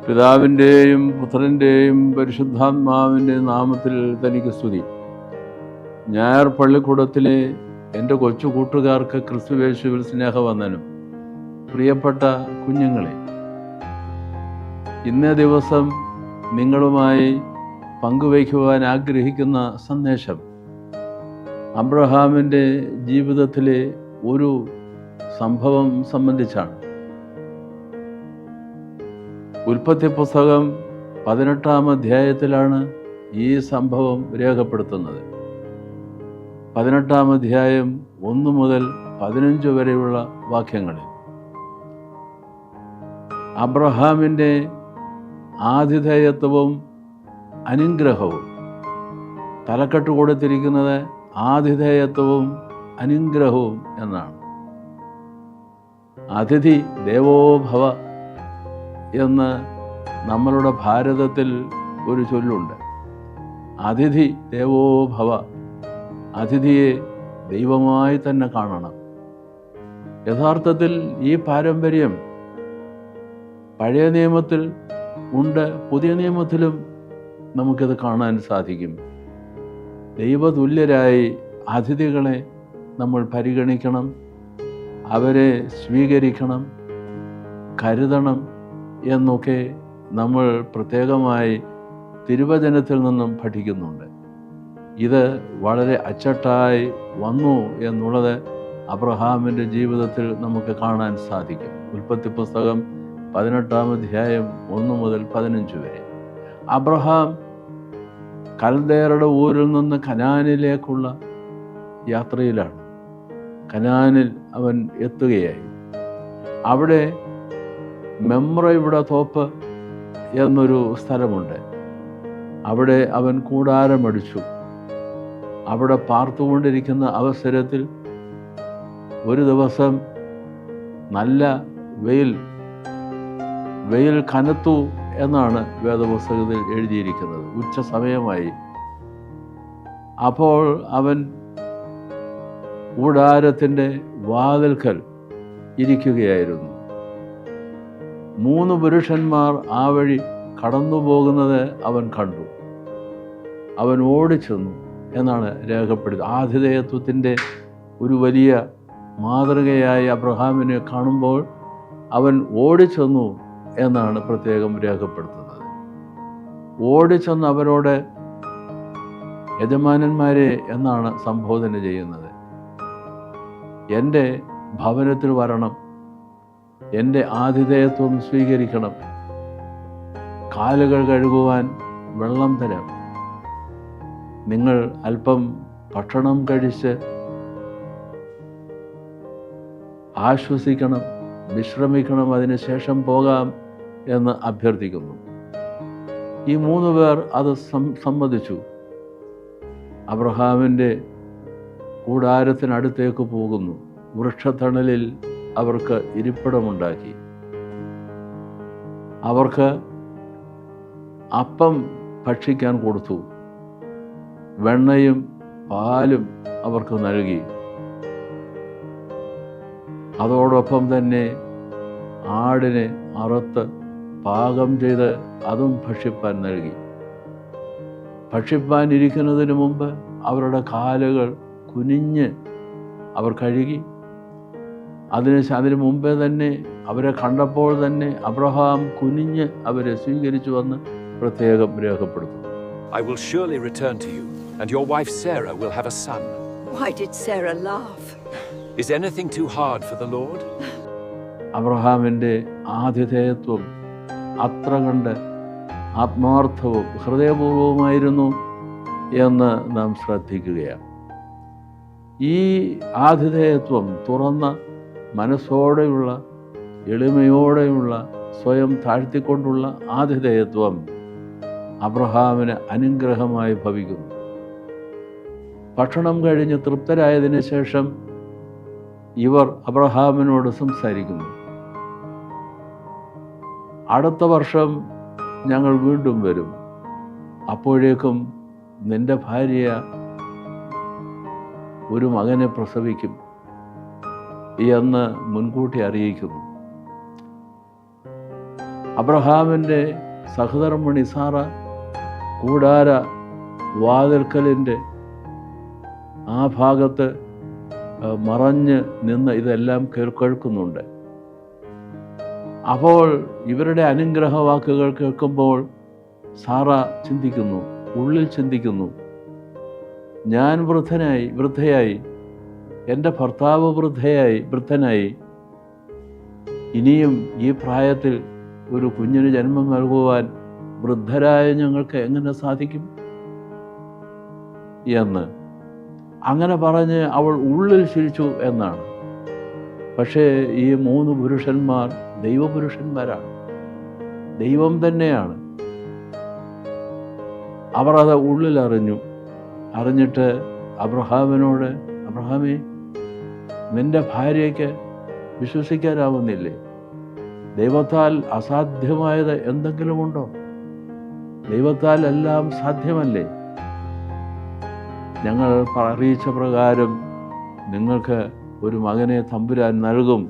പിതാവിൻ്റെയും പുത്രൻ്റെയും പരിശുദ്ധാത്മാവിൻ്റെ നാമത്തിൽ തനിക്ക് സ്തുതി. ഞായർ പള്ളിക്കൂടത്തിലെ എൻ്റെ കൊച്ചു കൂട്ടുകാർക്ക് ക്രിസ്തുയേശുവിൽ സ്നേഹവന്ദനം. പ്രിയപ്പെട്ട കുഞ്ഞുങ്ങളെ, ഇന്നേ ദിവസം നിങ്ങളുമായി പങ്കുവയ്ക്കുവാൻ ആഗ്രഹിക്കുന്ന സന്ദേശം അബ്രഹാമിൻ്റെ ജീവിതത്തിലെ ഒരു സംഭവം സംബന്ധിച്ചാണ്. ഉൽപ്പത്തി പുസ്തകം 18-ാം അധ്യായത്തിലാണ് ഈ സംഭവം രേഖപ്പെടുത്തുന്നത്. 18-ാം അധ്യായം 1 മുതൽ 15 വരെയുള്ള വാക്യങ്ങളിൽ അബ്രഹാമിൻ്റെ ആതിഥേയത്വവും അനുഗ്രഹവും, തലക്കെട്ട് കൊടുത്തിരിക്കുന്നത് ആതിഥേയത്വവും അനുഗ്രഹവും എന്നാണ്. അതിഥി ദേവോ ഭവ എന്ന് നമ്മളുടെ ഭാരതത്തിൽ ഒരു ചൊല്ലുണ്ട്. അതിഥി ദേവോ ഭവ, അതിഥിയെ ദൈവമായി തന്നെ കാണണം. യഥാർത്ഥത്തിൽ ഈ പാരമ്പര്യം പഴയ നിയമത്തിൽ ഉണ്ട്, പുതിയ നിയമത്തിലും നമുക്കിത് കാണാൻ സാധിക്കും. ദൈവതുല്യരായി അതിഥികളെ നമ്മൾ പരിഗണിക്കണം, അവരെ സ്വീകരിക്കണം, കരുതണം എന്നൊക്കെ നമ്മൾ പ്രത്യേകമായി തിരുവചനത്തിൽ നിന്നും പഠിക്കുന്നുണ്ട്. ഇത് വളരെ അച്ചട്ടായി വന്നു എന്നുള്ളത് അബ്രഹാമിൻ്റെ ജീവിതത്തിൽ നമുക്ക് കാണാൻ സാധിക്കും. ഉൽപ്പത്തി പുസ്തകം 18-ാം അധ്യായം 1 മുതൽ 15 വരെ. അബ്രഹാം കൽദേയരുടെ ഊരിൽ നിന്ന് കനാനിലേക്കുള്ള യാത്രയിലാണ്. കനാനിൽ അവൻ എത്തുകയായി. അവിടെ മെമ്രയുടെ തോപ്പ് എന്നൊരു സ്ഥലമുണ്ട്. അവിടെ അവൻ കൂടാരമടിച്ചു. അവിടെ പാർത്തുകൊണ്ടിരിക്കുന്ന അവസരത്തിൽ ഒരു ദിവസം നല്ല വെയിൽ കനത്തു എന്നാണ് വേദപുസ്തകത്തിൽ എഴുതിയിരിക്കുന്നത്. ഉച്ച സമയമായി. അപ്പോൾ അവൻ കൂടാരത്തിൻ്റെ വാതിൽക്കൽ ഇരിക്കുകയായിരുന്നു. 3 പുരുഷന്മാർ ആ വഴി കടന്നു പോകുന്നത് അവൻ കണ്ടു. അവൻ ഓടിച്ചെന്നു എന്നാണ് രേഖപ്പെടുത്തുന്നത്. ആതിഥേയത്വത്തിൻ്റെ ഒരു വലിയ മാതൃകയായി അബ്രഹാമിനെ കാണുമ്പോൾ അവൻ ഓടിച്ചെന്നു എന്നാണ് പ്രത്യേകം രേഖപ്പെടുത്തുന്നത്. ഓടിച്ചെന്ന് അവരോട് യജമാനന്മാരെ എന്നാണ് സംബോധന ചെയ്യുന്നത്. എൻ്റെ ഭവനത്തിൽ വരണം, എൻ്റെ ആതിഥേയത്വം സ്വീകരിക്കണം, കാലുകൾ കഴുകുവാൻ വെള്ളം തരാം, നിങ്ങൾ അല്പം ഭക്ഷണം കഴിച്ച് ആശ്വസിക്കണം, വിശ്രമിക്കണം, അതിനുശേഷം പോകാം എന്ന് അഭ്യർത്ഥിക്കുന്നു. ഈ 3 പേർ അത് സമ്മതിച്ചു. അബ്രഹാമിൻ്റെ കൂടാരത്തിനടുത്തേക്ക് പോകുന്നു. വൃക്ഷത്തണലിൽ അവർക്ക് ഇരിപ്പിടമുണ്ടാക്കി. അവർക്ക് അപ്പം ഭക്ഷിക്കാൻ കൊടുത്തു. വെണ്ണയും പാലും അവർക്ക് നൽകി. അതോടൊപ്പം തന്നെ ആടിനെ അറുത്ത് പാകം ചെയ്ത് അതും ഭക്ഷിപ്പാൻ നൽകി. ഭക്ഷിപ്പാൻ ഇരിക്കുന്നതിന് മുമ്പ് അവരുടെ കാലുകൾ കുനിഞ്ഞ് അവർ കഴുകി. അതിന് മുമ്പേ തന്നെ അവരെ കണ്ടപ്പോൾ തന്നെ അബ്രഹാം കുനിഞ്ഞ് അവരെ സ്വീകരിച്ചു വന്ന് പ്രത്യേകം രേഖപ്പെടുത്തുന്നു. I will surely return to you, and your wife Sarah will have a son. Why did Sarah laugh? Is anything too hard for the Lord? അബ്രഹാമിൻ്റെ ആതിഥേയത്വം അത്ര കണ്ട് ആത്മാർത്ഥവും ഹൃദയപൂർവവുമായിരുന്നു എന്ന് നാം ശ്രദ്ധിക്കുകയാണ്. ഈ ആതിഥേയത്വം തുറന്ന മനസ്സോടെയുള്ള, എളിമയോടെയുള്ള, സ്വയം താഴ്ത്തിക്കൊണ്ടുള്ള ആതിഥേയത്വം അബ്രഹാമിന് അനുഗ്രഹമായി ഭവിക്കുന്നു. ഭക്ഷണം കഴിഞ്ഞ് തൃപ്തരായതിനു ശേഷം ഇവർ അബ്രഹാമിനോട് സംസാരിക്കുന്നു. അടുത്ത വർഷം ഞങ്ങൾ വീണ്ടും വരും, അപ്പോഴേക്കും നിന്റെ ഭാര്യ ഒരു മകനെ പ്രസവിക്കും എന്ന് മുൻകൂട്ടി അറിയിക്കുന്നു. അബ്രഹാമിൻ്റെ സഹധർമ്മിണി സാറ കൂടാര വാതിൽക്കലിൻ്റെ ആ ഭാഗത്ത് മറഞ്ഞ് നിന്ന് ഇതെല്ലാം കേൾക്കുന്നുണ്ട്. അപ്പോൾ ഇവരുടെ അനുഗ്രഹ വാക്കുകൾ കേൾക്കുമ്പോൾ സാറ ചിന്തിക്കുന്നു, ഉള്ളിൽ ചിന്തിക്കുന്നു, ഞാൻ വൃദ്ധയായി, എൻ്റെ ഭർത്താവ് വൃദ്ധനായി, ഇനിയും ഈ പ്രായത്തിൽ ഒരു കുഞ്ഞിന് ജന്മം നൽകുവാൻ വൃദ്ധരായ ഞങ്ങൾക്ക് എങ്ങനെ സാധിക്കും എന്ന് അങ്ങനെ പറഞ്ഞ് അവൾ ഉള്ളിൽ ചിരിച്ചു എന്നാണ്. പക്ഷേ ഈ 3 പുരുഷന്മാർ ദൈവപുരുഷന്മാരാണ്, ദൈവം തന്നെയാണ്. അവർ അത് ഉള്ളിൽ അറിഞ്ഞിട്ട് അബ്രഹാമിനോട്, അബ്രഹാമേ, നിന്റെ ഭാര്യയ്ക്ക് വിശ്വസിക്കാനാവുന്നില്ലേ? ദൈവത്താൽ അസാധ്യമായത് എന്തെങ്കിലുമുണ്ടോ? ദൈവത്താൽ എല്ലാം സാധ്യമല്ലേ? ഞങ്ങൾ അറിയിച്ച പ്രകാരം നിങ്ങൾക്ക് ഒരു മകനെ തമ്പുരാൻ നൽകും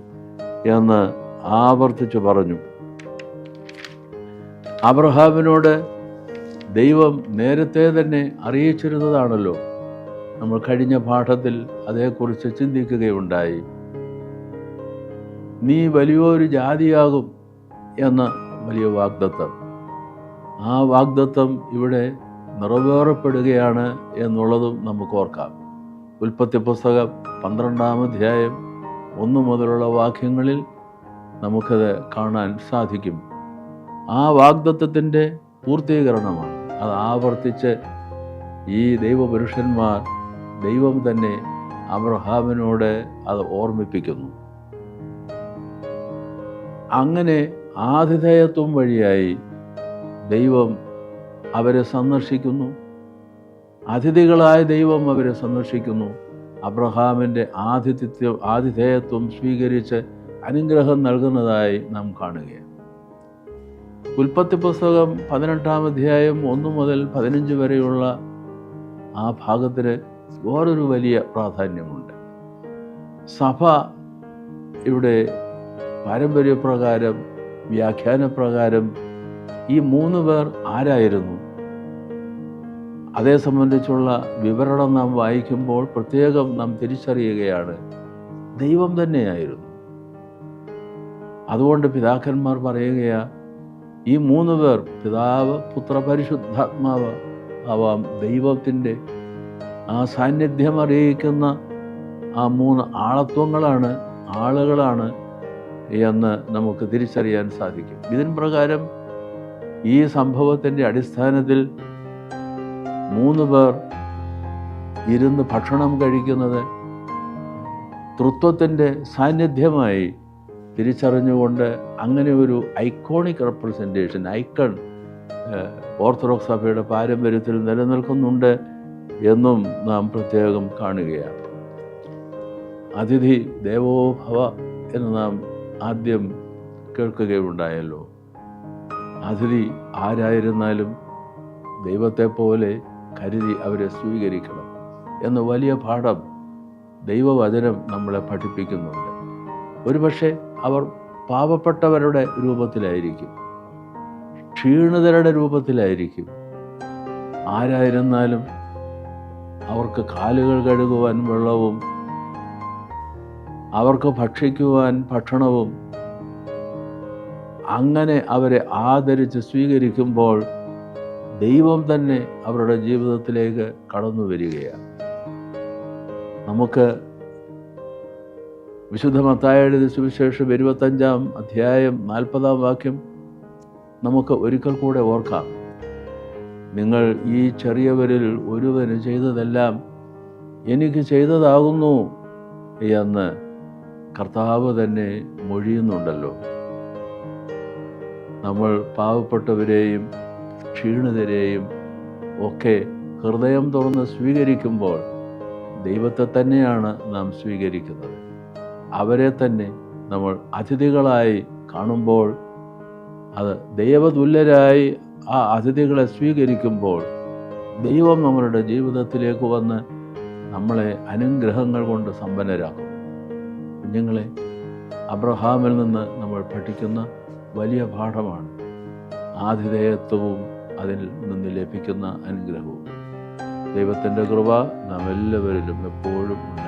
എന്ന് ആവർത്തിച്ചു പറഞ്ഞു. അബ്രഹാമിനോട് ദൈവം നേരത്തെ തന്നെ അറിയിച്ചിരുന്നതാണല്ലോ. നമ്മൾ കഴിഞ്ഞ പാഠത്തിൽ അതേക്കുറിച്ച് ചിന്തിക്കുകയുണ്ടായി. നീ വലിയൊരു ജാതിയാകും എന്ന വലിയ വാഗ്ദത്തം. ആ വാഗ്ദത്തം ഇവിടെ നിറവേറപ്പെടുകയാണ് എന്നുള്ളതും നമുക്ക് ഓർക്കാം. ഉൽപ്പത്തി പുസ്തകം 12-ാം അധ്യായം 1 മുതലുള്ള വാക്യങ്ങളിൽ നമുക്കത് കാണാൻ സാധിക്കും. ആ വാഗ്ദത്തത്തിൻ്റെ പൂർത്തീകരണമാണ്. അത് ആവർത്തിച്ച് ഈ ദൈവപുരുഷന്മാർ, ദൈവം തന്നെ അബ്രഹാമിനോട് അത് ഓർമ്മിപ്പിക്കുന്നു. അങ്ങനെ ആതിഥേയത്വം വഴിയായി ദൈവം അവരെ സന്ദർശിക്കുന്നു. അതിഥികളായ ദൈവം അവരെ സന്ദർശിക്കുന്നു. അബ്രഹാമിൻ്റെ ആതിഥേയത്വം സ്വീകരിച്ച് അനുഗ്രഹം നൽകുന്നതായി നാം കാണുകയാണ്. ഉൽപ്പത്തി പുസ്തകം 18-ാം അധ്യായം 1 മുതൽ 15 വരെയുള്ള ആ ഭാഗത്തിന് വേറൊരു വലിയ പ്രാധാന്യമുണ്ട്. സഭ ഇവിടെ പാരമ്പര്യപ്രകാരം, വ്യാഖ്യാനപ്രകാരം ഈ 3 പേർ ആരായിരുന്നു? അതേ സംബന്ധിച്ചുള്ള വിവരണം നാം വായിക്കുമ്പോൾ പ്രത്യേകം നാം തിരിച്ചറിയുകയാണ്, ദൈവം തന്നെയായിരുന്നു. അതുകൊണ്ട് പിതാക്കന്മാർ പറയുകയാ, ഈ 3 പേർ, പിതാവ്, പുത്ര, പരിശുദ്ധാത്മാവ് ആവാം, ദൈവത്തിൻ്റെ ആ സാന്നിധ്യം അറിയിക്കുന്ന ആ 3 ആളത്വങ്ങളാണ്, ആളുകളാണ് എന്ന് നമുക്ക് തിരിച്ചറിയാൻ സാധിക്കും. ഇതിൻ പ്രകാരം ഈ സംഭവത്തിൻ്റെ അടിസ്ഥാനത്തിൽ 3 പേർ ഇരുന്ന് ഭക്ഷണം കഴിക്കുന്നത് തൃത്വത്തിൻ്റെ സാന്നിധ്യമായി തിരിച്ചറിഞ്ഞുകൊണ്ട് അങ്ങനെ ഒരു ഐക്കോണിക് റെപ്രസെൻറ്റേഷൻ, ഐക്കൺ ഓർത്തഡോക്സ് സഭയുടെ പാരമ്പര്യത്തിൽ നിലനിൽക്കുന്നുണ്ട് എന്നും നാം പ്രത്യേകം കാണുകയാണ്. അതിഥി ദേവോ ഭവ എന്ന് നാം ആദ്യം കേൾക്കുകയുണ്ടായല്ലോ. അതിഥി ആരായിരുന്നാലും ദൈവത്തെ പോലെ കരുതി അവരെ സ്വീകരിക്കണം എന്ന വലിയ പാഠം ദൈവവചനം നമ്മളെ പഠിപ്പിക്കുന്നുണ്ട്. ഒരുപക്ഷെ അവർ പാവപ്പെട്ടവരുടെ രൂപത്തിലായിരിക്കും, ക്ഷീണിതരുടെ രൂപത്തിലായിരിക്കും. ആരായിരുന്നാലും അവർക്ക് കാലുകൾ കഴുകുവാൻ വെള്ളവും, അവർക്ക് ഭക്ഷിക്കുവാൻ ഭക്ഷണവും, അങ്ങനെ അവരെ ആദരിച്ച് സ്വീകരിക്കുമ്പോൾ ദൈവം തന്നെ അവരുടെ ജീവിതത്തിലേക്ക് കടന്നു വരികയാണ്. നമുക്ക് വിശുദ്ധ മത്തായിയുടെ സുവിശേഷം 25-ാം അധ്യായം 40-ാം വാക്യം നമുക്ക് ഒരിക്കൽ കൂടെ ഓർക്കാം. നിങ്ങൾ ഈ ചെറിയവരിൽ ഒരുവന് ചെയ്തതെല്ലാം എനിക്ക് ചെയ്തതാകുന്നു എന്ന് കർത്താവ് തന്നെ മൊഴിയുന്നുണ്ടല്ലോ. നമ്മൾ പാവപ്പെട്ടവരെയും ക്ഷീണിതരെയും ഒക്കെ ഹൃദയം തുറന്ന് സ്വീകരിക്കുമ്പോൾ ദൈവത്തെ തന്നെയാണ് നാം സ്വീകരിക്കുന്നത്. അവരെ തന്നെ നമ്മൾ അതിഥികളായി കാണുമ്പോൾ, അത് ദൈവതുല്യരായി ആ അതിഥികളെ സ്വീകരിക്കുമ്പോൾ ദൈവം നമ്മളുടെ ജീവിതത്തിലേക്ക് വന്ന് നമ്മളെ അനുഗ്രഹങ്ങൾ കൊണ്ട് സമ്പന്നരാക്കും. കുഞ്ഞുങ്ങളെ, അബ്രഹാമിൽ നിന്ന് നമ്മൾ പഠിക്കുന്ന വലിയ പാഠമാണ്. ആതിഥേയത്വവും അതിൽ നിന്ന് ലഭിക്കുന്ന അനുഗ്രഹവും. ദൈവത്തിൻ്റെ കൃപ നാം എല്ലാവരിലും എപ്പോഴും ഉണ്ട്.